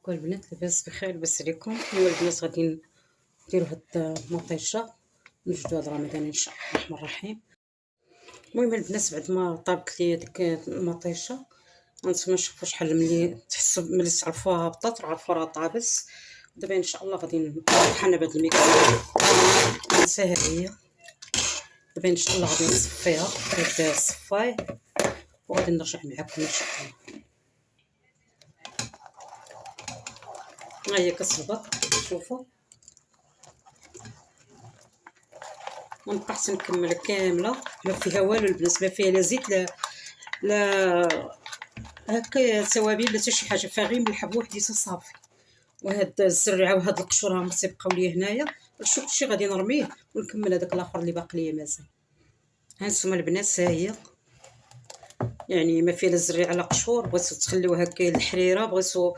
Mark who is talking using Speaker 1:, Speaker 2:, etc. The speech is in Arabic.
Speaker 1: كل البنات لاباس بخير، لاباس عليكم؟ اليوم البنات غادي نديرو هاد المطيشه، نوجدو هاد رمضان ان شاء الله الرحمن الرحيم. المهم البنات بعد ما طابت لي ديك المطيشه هانتوما شوفوا شحال ملي تحسوا ملي تعرفوها هبطات عرفوا راه طابت. دابا ان شاء الله غادي نطحنها بهاد الميكرو نساها هي. دابا ان شاء الله غادي نصفيها هاد الصفاي وغادي نرجع معكم ان شاء الله. ها هي كتصبط، شوفوا ونبقى حتى نكمل كامله ما فيها والو البنات، ما فيها لا زيت لا هكا توابل لا حتى شي حاجه، فيها غير ملح بوحديته صافي. وهاد الزرعه وهاد القشور راهم تيبقاو لي هنايا، شوف كلشي غادي نرميه ونكمل هذاك الاخر اللي باقي ليا مازال. هانتوما البنات ها هي، يعني ما فيها لا الزريعه لا قشور، بغيتو تخليوها هكا الحريره، بغيتو